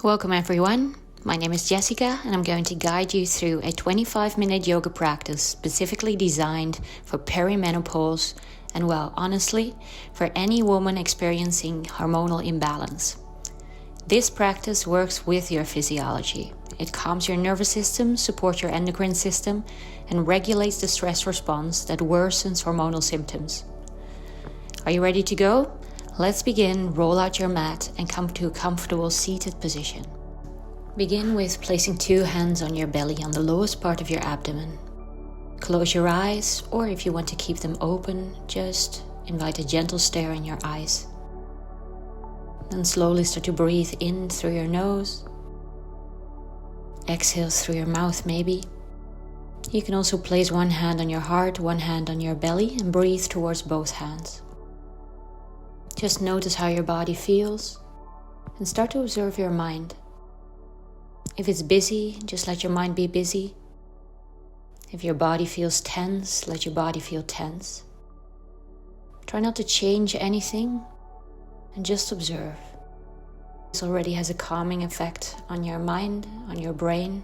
Welcome everyone, my name is Yessica and I'm going to guide you through a 25-minute yoga practice specifically designed for perimenopause and, well, honestly, for any woman experiencing hormonal imbalance. This practice works with your physiology. It calms your nervous system, supports your endocrine system, and regulates the stress response that worsens hormonal symptoms. Are you ready to go? Let's begin. Roll out your mat and come to a comfortable seated position. Begin with placing 2 hands on your belly on the lowest part of your abdomen. Close your eyes, or if you want to keep them open, just invite a gentle stare in your eyes. Then slowly start to breathe in through your nose. Exhale through your mouth maybe. You can also place 1 hand on your heart, 1 hand on your belly, and breathe towards both hands. Just notice how your body feels and start to observe your mind. If it's busy, just let your mind be busy. If your body feels tense, let your body feel tense. Try not to change anything and just observe. This already has a calming effect on your mind, on your brain,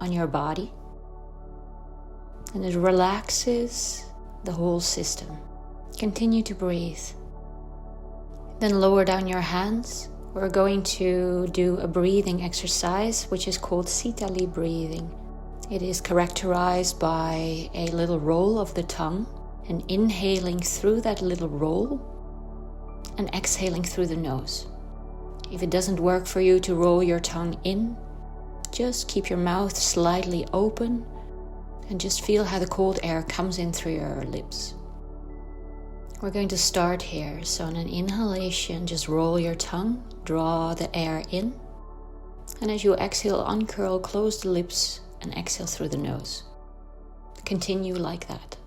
on your body. And it relaxes the whole system. Continue to breathe. Then lower down your hands. We're going to do a breathing exercise which is called Sitali breathing. It is characterized by a little roll of the tongue and inhaling through that little roll and exhaling through the nose. If it doesn't work for you to roll your tongue in, just keep your mouth slightly open and just feel how the cold air comes in through your lips. We're going to start here, so on an inhalation, just roll your tongue, draw the air in, and as you exhale, uncurl, close the lips, and exhale through the nose. Continue like that.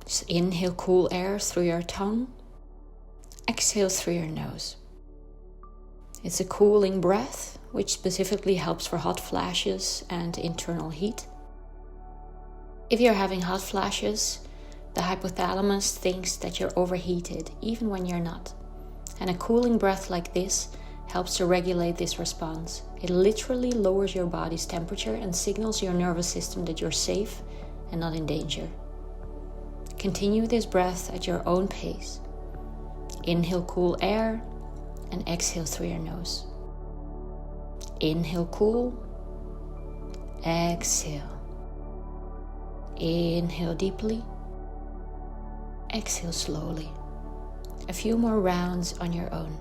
Just inhale cool air through your tongue, exhale through your nose. It's a cooling breath, which specifically helps for hot flashes and internal heat. If you're having hot flashes, the hypothalamus thinks that you're overheated, even when you're not. And a cooling breath like this helps to regulate this response. It literally lowers your body's temperature and signals your nervous system that you're safe and not in danger. Continue this breath at your own pace. Inhale cool air and exhale through your nose. Inhale cool, exhale. Inhale deeply. Exhale slowly. A few more rounds on your own.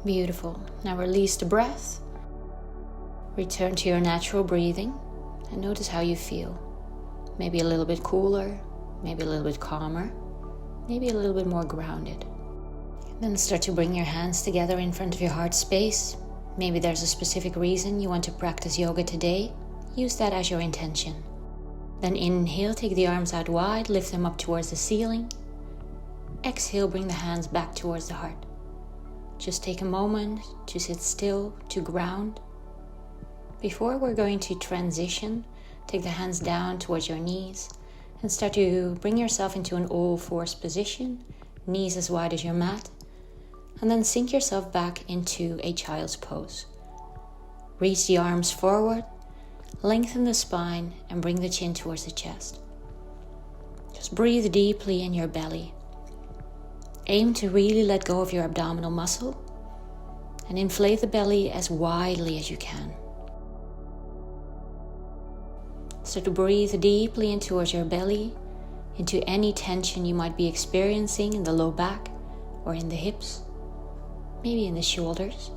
Beautiful. Now release the breath. Return to your natural breathing and notice how you feel. Maybe a little bit cooler, maybe a little bit calmer, maybe a little bit more grounded. Then start to bring your hands together in front of your heart space. Maybe there's a specific reason you want to practice yoga today. Use that as your intention. Then inhale, take the arms out wide, lift them up towards the ceiling. Exhale, bring the hands back towards the heart. Just take a moment to sit still, to ground. Before we're going to transition, take the hands down towards your knees and start to bring yourself into an all-fours position, knees as wide as your mat, and then sink yourself back into a child's pose. Reach the arms forward, lengthen the spine, and bring the chin towards the chest. Just breathe deeply in your belly. Aim to really let go of your abdominal muscle and inflate the belly as widely as you can. Start to breathe deeply in towards your belly, into any tension you might be experiencing in the low back or in the hips, maybe in the shoulders.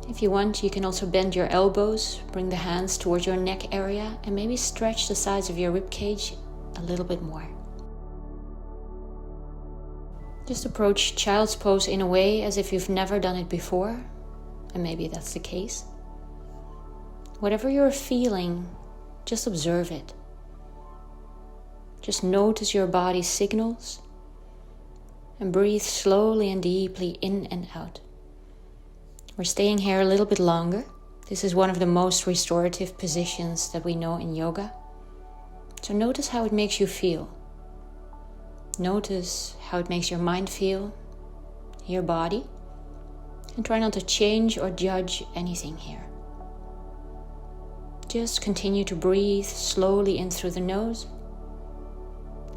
If you want, you can also bend your elbows, bring the hands towards your neck area, and maybe stretch the sides of your ribcage a little bit more. Just approach child's pose in a way as if you've never done it before, and maybe that's the case. Whatever you're feeling, just observe it. Just notice your body's signals and breathe slowly and deeply in and out. We're staying here a little bit longer. This is one of the most restorative positions that we know in yoga. So notice how it makes you feel. Notice how it makes your mind feel, your body, and try not to change or judge anything here. Just continue to breathe slowly in through the nose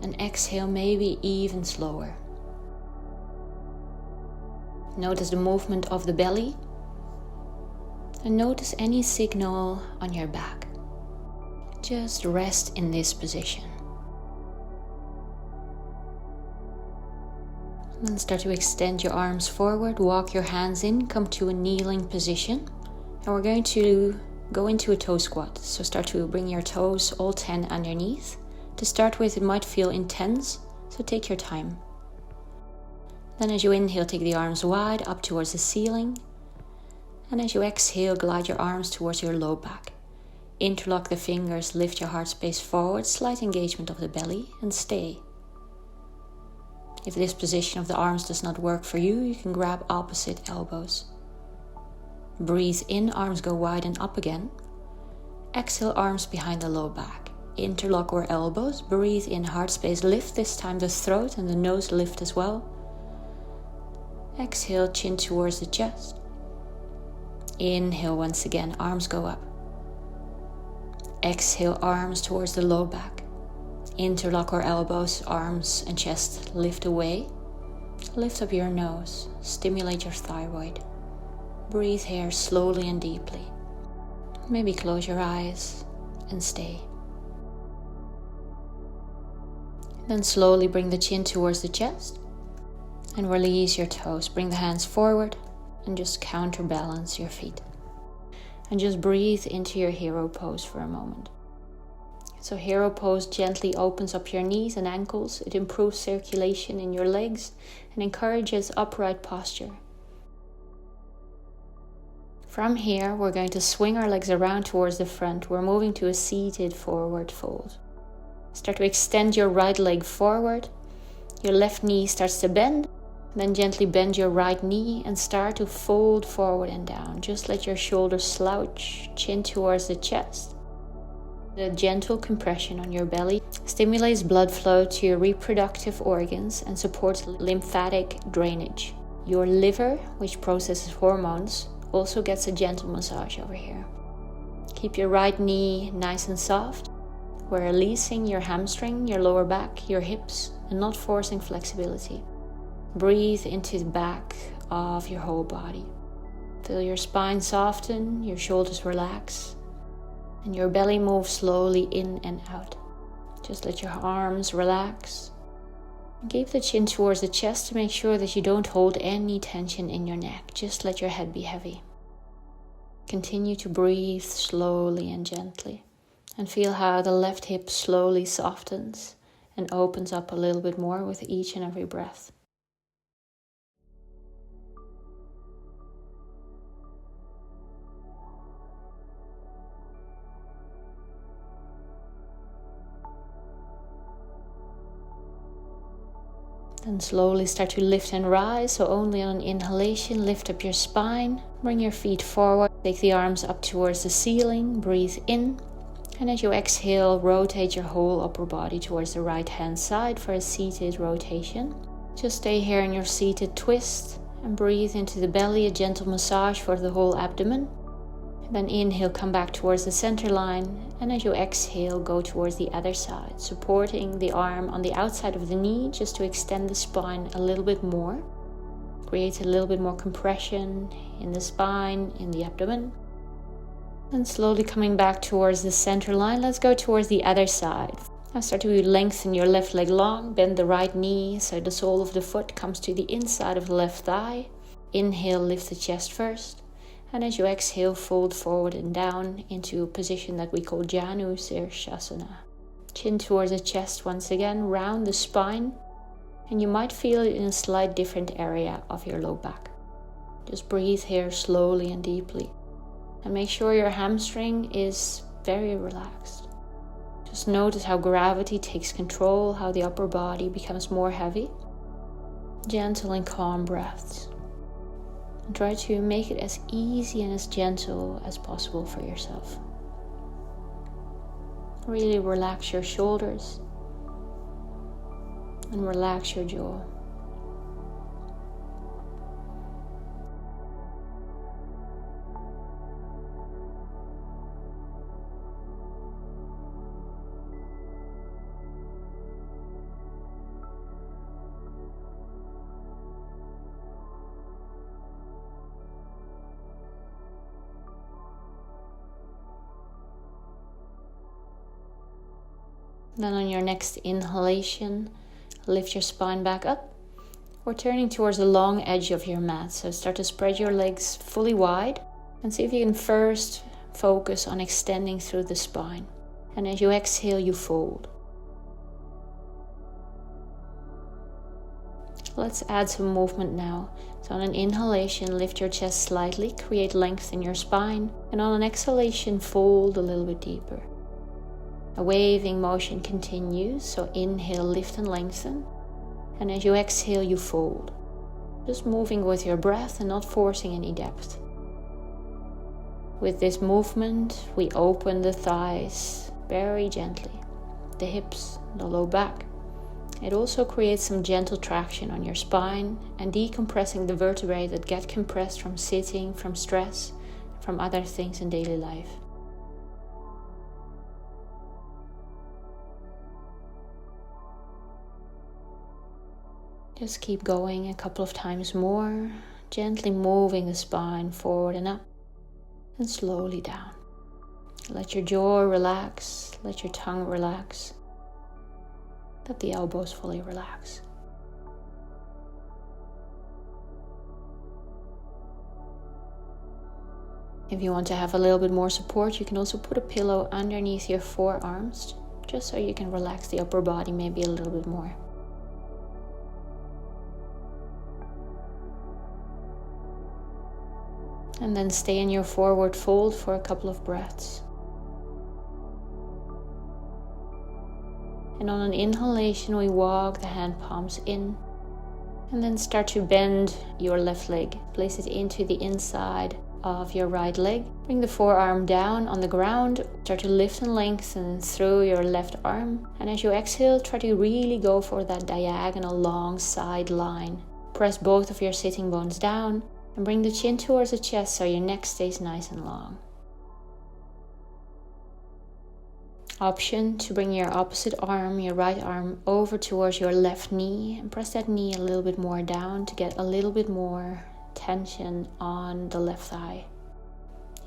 and exhale maybe even slower. Notice the movement of the belly and notice any signal on your back. Just rest in this position. Then start to extend your arms forward, walk your hands in, come to a kneeling position. And we're going to go into a toe squat. So start to bring your toes, all 10, underneath. To start with, it might feel intense, so take your time. Then as you inhale, take the arms wide up towards the ceiling. And as you exhale, glide your arms towards your low back. Interlock the fingers, lift your heart space forward, slight engagement of the belly, and stay. If this position of the arms does not work for you, you can grab opposite elbows. Breathe in, arms go wide and up again. Exhale, arms behind the low back. Interlock our elbows, breathe in, heart space, lift this time the throat and the nose lift as well. Exhale, chin towards the chest. Inhale once again, arms go up. Exhale, arms towards the low back. Interlock our elbows, arms and chest lift away. Lift up your nose, stimulate your thyroid. Breathe here slowly and deeply. Maybe close your eyes and stay. Then slowly bring the chin towards the chest and release your toes. Bring the hands forward and just counterbalance your feet. And just breathe into your hero pose for a moment. So hero pose gently opens up your knees and ankles. It improves circulation in your legs and encourages upright posture. From here, we're going to swing our legs around towards the front. We're moving to a seated forward fold. Start to extend your right leg forward. Your left knee starts to bend. Then gently bend your right knee and start to fold forward and down. Just let your shoulders slouch, chin towards the chest. The gentle compression on your belly stimulates blood flow to your reproductive organs and supports lymphatic drainage. Your liver, which processes hormones, also gets a gentle massage over here. Keep your right knee nice and soft. We're releasing your hamstring, your lower back, your hips, and not forcing flexibility. Breathe into the back of your whole body. Feel your spine soften, your shoulders relax, and your belly move slowly in and out. Just let your arms relax. Keep the chin towards the chest to make sure that you don't hold any tension in your neck. Just let your head be heavy. Continue to breathe slowly and gently, and feel how the left hip slowly softens and opens up a little bit more with each and every breath. Then slowly start to lift and rise, so only on an inhalation, lift up your spine, bring your feet forward, take the arms up towards the ceiling, breathe in, and as you exhale, rotate your whole upper body towards the right hand side for a seated rotation. Just stay here in your seated twist and breathe into the belly, a gentle massage for the whole abdomen. Then inhale, come back towards the center line, and as you exhale, go towards the other side, supporting the arm on the outside of the knee just to extend the spine a little bit more. Create a little bit more compression in the spine, in the abdomen. And slowly coming back towards the center line, let's go towards the other side. Now start to lengthen your left leg long, bend the right knee so the sole of the foot comes to the inside of the left thigh. Inhale, lift the chest first. And as you exhale, fold forward and down into a position that we call Janu, Sirsasana. Chin towards the chest once again, round the spine. And you might feel it in a slight different area of your low back. Just breathe here slowly and deeply. And make sure your hamstring is very relaxed. Just notice how gravity takes control, how the upper body becomes more heavy. Gentle and calm breaths. And try to make it as easy and as gentle as possible for yourself. Really relax your shoulders and relax your jaw. Then on your next inhalation, lift your spine back up or turning towards the long edge of your mat. So start to spread your legs fully wide and see if you can first focus on extending through the spine. And as you exhale, you fold. Let's add some movement now. So on an inhalation, lift your chest slightly, create length in your spine. And on an exhalation, fold a little bit deeper. A waving motion continues, so inhale, lift and lengthen. And as you exhale, you fold. Just moving with your breath and not forcing any depth. With this movement, we open the thighs very gently, the hips, the low back. It also creates some gentle traction on your spine and decompressing the vertebrae that get compressed from sitting, from stress, from other things in daily life. Just keep going a couple of times more, gently moving the spine forward and up and slowly down. Let your jaw relax, let your tongue relax, let the elbows fully relax. If you want to have a little bit more support, you can also put a pillow underneath your forearms, just so you can relax the upper body maybe a little bit more. And then stay in your forward fold for a couple of breaths. And on an inhalation, we walk the hand palms in. And then start to bend your left leg. Place it into the inside of your right leg. Bring the forearm down on the ground. Start to lift and lengthen through your left arm. And as you exhale, try to really go for that diagonal long side line. Press both of your sitting bones down. And bring the chin towards the chest so your neck stays nice and long. Option to bring your opposite arm, your right arm, over towards your left knee and press that knee a little bit more down to get a little bit more tension on the left thigh.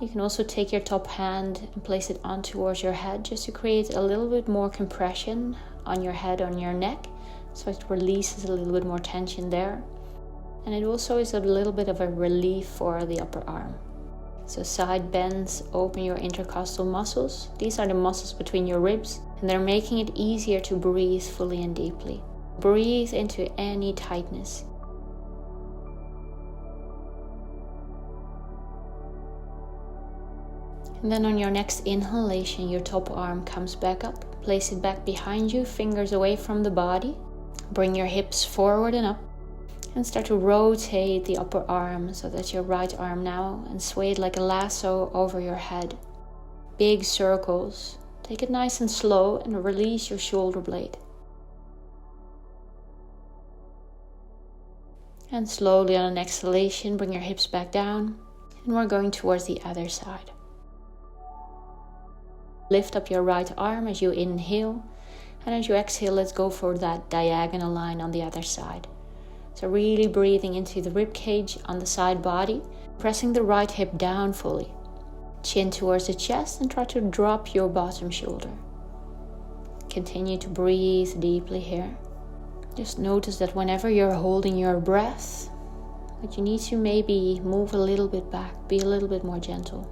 You can also take your top hand and place it on towards your head just to create a little bit more compression on your head, on your neck, so it releases a little bit more tension there. And it also is a little bit of a relief for the upper arm. So side bends, open your intercostal muscles. These are the muscles between your ribs, and they're making it easier to breathe fully and deeply. Breathe into any tightness. And then on your next inhalation, your top arm comes back up. Place it back behind you, fingers away from the body. Bring your hips forward and up. And start to rotate the upper arm so that your right arm now and sway it like a lasso over your head. Big circles. Take it nice and slow and release your shoulder blade. And slowly on an exhalation, bring your hips back down. And we're going towards the other side. Lift up your right arm as you inhale. And as you exhale, let's go for that diagonal line on the other side. So really breathing into the rib cage on the side body, pressing the right hip down fully. Chin towards the chest and try to drop your bottom shoulder. Continue to breathe deeply here. Just notice that whenever you're holding your breath, But you need to maybe move a little bit back, be a little bit more gentle.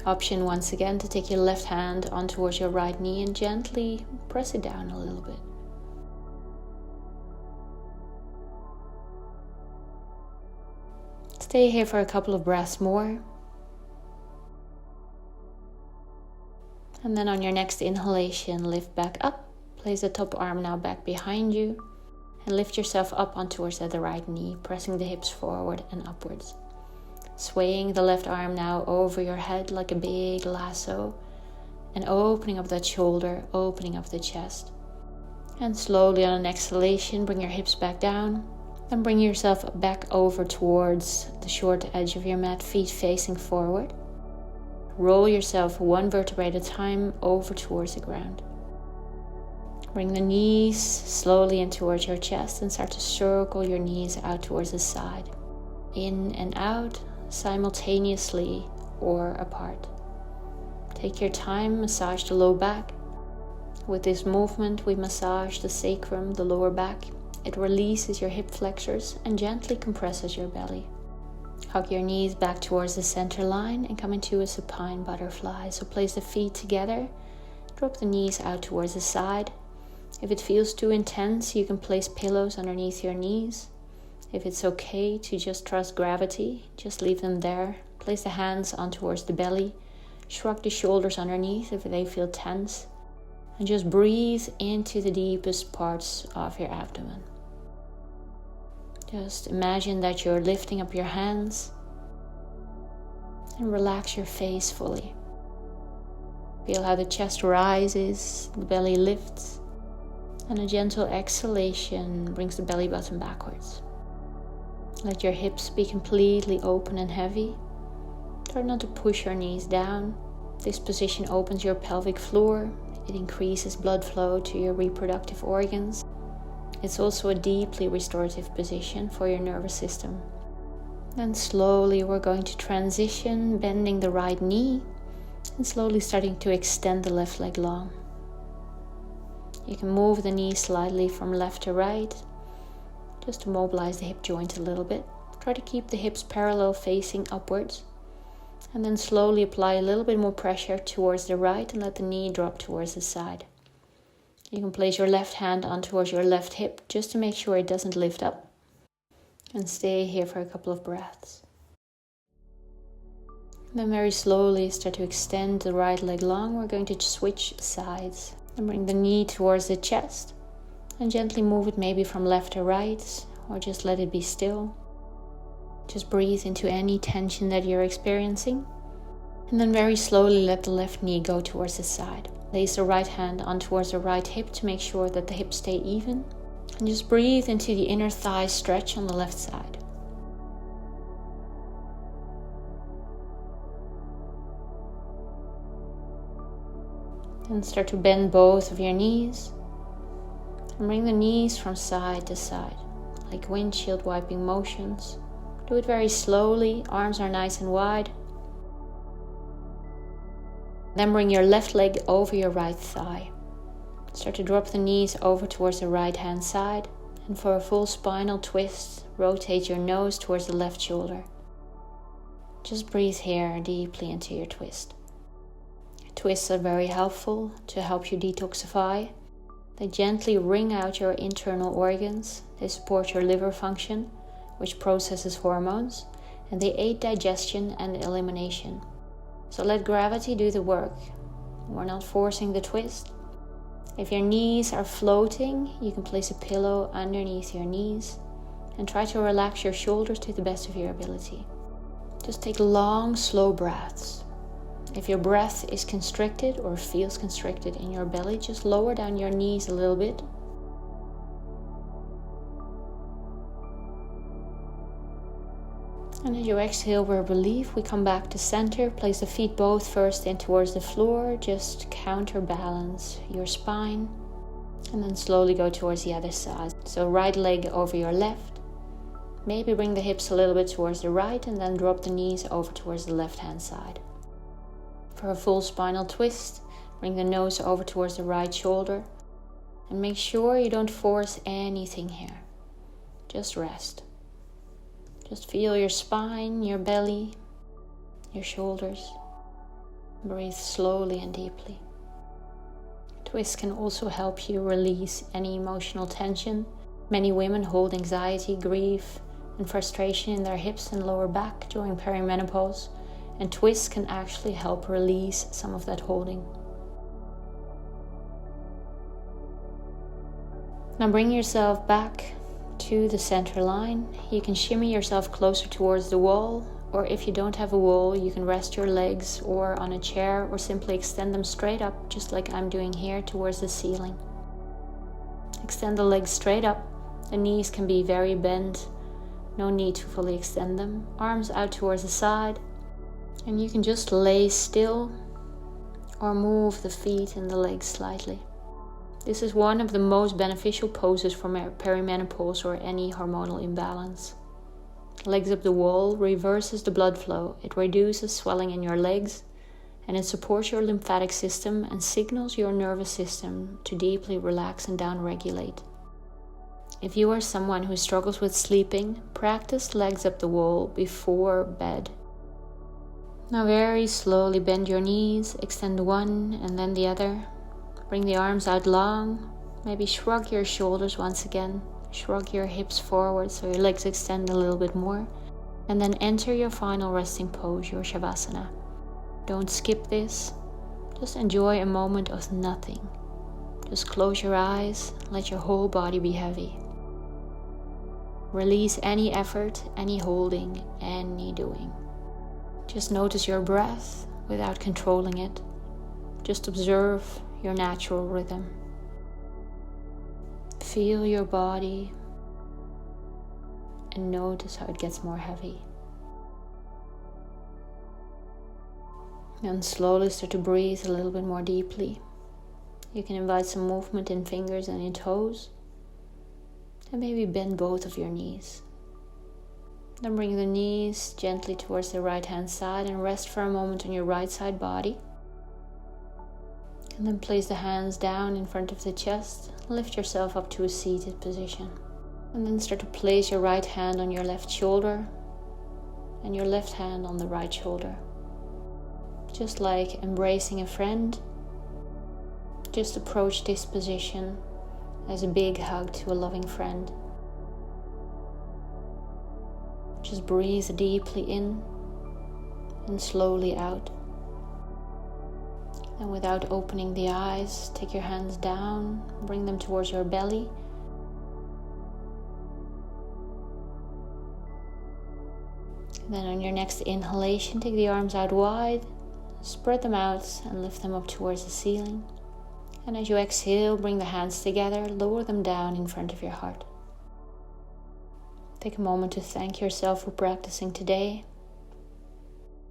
Option once again to take your left hand on towards your right knee and gently press it down a little bit. Stay here for a couple of breaths more. And then on your next inhalation, lift back up. Place the top arm now back behind you and lift yourself up on towards the right knee, pressing the hips forward and upwards. Swaying the left arm now over your head like a big lasso and opening up that shoulder, opening up the chest. And slowly on an exhalation, bring your hips back down and bring yourself back over towards the short edge of your mat, feet facing forward. Roll yourself one vertebrae at a time over towards the ground. Bring the knees slowly in towards your chest and start to circle your knees out towards the side. In and out, simultaneously or apart. Take your time, massage the low back. With this movement, we massage the sacrum, the lower back. It releases your hip flexors and gently compresses your belly. Hug your knees back towards the center line and come into a supine butterfly. So place the feet together, drop the knees out towards the side. If it feels too intense, you can place pillows underneath your knees. If it's okay to just trust gravity, just leave them there. Place the hands on towards the belly. Shrug the shoulders underneath if they feel tense. And just breathe into the deepest parts of your abdomen. Just imagine that you're lifting up your hands. And relax your face fully. Feel how the chest rises, the belly lifts. And a gentle exhalation brings the belly button backwards. Let your hips be completely open and heavy. Try not to push your knees down. This position opens your pelvic floor. It increases blood flow to your reproductive organs. It's also a deeply restorative position for your nervous system. Then slowly we're going to transition, bending the right knee and slowly starting to extend the left leg long. You can move the knee slightly from left to right, just to mobilize the hip joint a little bit. Try to keep the hips parallel facing upwards. And then slowly apply a little bit more pressure towards the right and let the knee drop towards the side. You can place your left hand on towards your left hip just to make sure it doesn't lift up. And stay here for a couple of breaths. Then very slowly start to extend the right leg long. We're going to switch sides. And bring the knee towards the chest. And gently move it maybe from left to right, or just let it be still. Just breathe into any tension that you're experiencing. And then very slowly let the left knee go towards the side. Place the right hand on towards the right hip to make sure that the hips stay even. And just breathe into the inner thigh stretch on the left side. And start to bend both of your knees. And bring the knees from side to side, like windshield wiping motions. Do it very slowly, arms are nice and wide. Then bring your left leg over your right thigh. Start to drop the knees over towards the right hand side. And for a full spinal twist, rotate your nose towards the left shoulder. Just breathe here deeply into your twist. Twists are very helpful to help you detoxify. They gently wring out your internal organs. They support your liver function, which processes hormones, and they aid digestion and elimination. So let gravity do the work. We're not forcing the twist. If your knees are floating, you can place a pillow underneath your knees and try to relax your shoulders to the best of your ability. Just take long, slow breaths. If your breath is constricted or feels constricted in your belly, just lower down your knees a little bit. And as you exhale with relief, we come back to center. Place the feet both first in towards the floor. Just counterbalance your spine. And then slowly go towards the other side. So right leg over your left. Maybe bring the hips a little bit towards the right and then drop the knees over towards the left hand side. For a full spinal twist, bring the nose over towards the right shoulder and make sure you don't force anything here. Just rest. Just feel your spine, your belly, your shoulders. Breathe slowly and deeply. Twist can also help you release any emotional tension. Many women hold anxiety, grief, and frustration in their hips and lower back during perimenopause, and twists can actually help release some of that holding. Now bring yourself back to the center line. You can shimmy yourself closer towards the wall, or if you don't have a wall, you can rest your legs or on a chair or simply extend them straight up, just like I'm doing here, towards the ceiling. Extend the legs straight up. The knees can be very bent. No need to fully extend them. Arms out towards the side. And you can just lay still or move the feet and the legs slightly. This is one of the most beneficial poses for perimenopause or any hormonal imbalance. Legs up the wall reverses the blood flow. It reduces swelling in your legs, and it supports your lymphatic system and signals your nervous system to deeply relax and downregulate. If you are someone who struggles with sleeping, practice legs up the wall before bed. Now very slowly bend your knees, extend one and then the other. Bring the arms out long, maybe shrug your shoulders once again. Shrug your hips forward so your legs extend a little bit more. And then enter your final resting pose, your Shavasana. Don't skip this. Just enjoy a moment of nothing. Just close your eyes, let your whole body be heavy. Release any effort, any holding, any doing. Just notice your breath without controlling it. Just observe your natural rhythm. Feel your body and notice how it gets more heavy. And slowly start to breathe a little bit more deeply. You can invite some movement in fingers and in toes. And maybe bend both of your knees. Then bring the knees gently towards the right hand side and rest for a moment on your right side body. And then place the hands down in front of the chest. Lift yourself up to a seated position. And then start to place your right hand on your left shoulder and your left hand on the right shoulder. Just like embracing a friend, just approach this position as a big hug to a loving friend. Just breathe deeply in and slowly out. And without opening the eyes, take your hands down, bring them towards your belly. And then on your next inhalation, take the arms out wide, spread them out and lift them up towards the ceiling. And as you exhale, bring the hands together, lower them down in front of your heart. Take a moment to thank yourself for practicing today.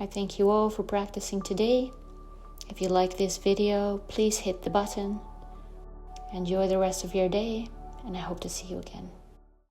I thank you all for practicing today. If you like this video, please hit the button. Enjoy the rest of your day, and I hope to see you again.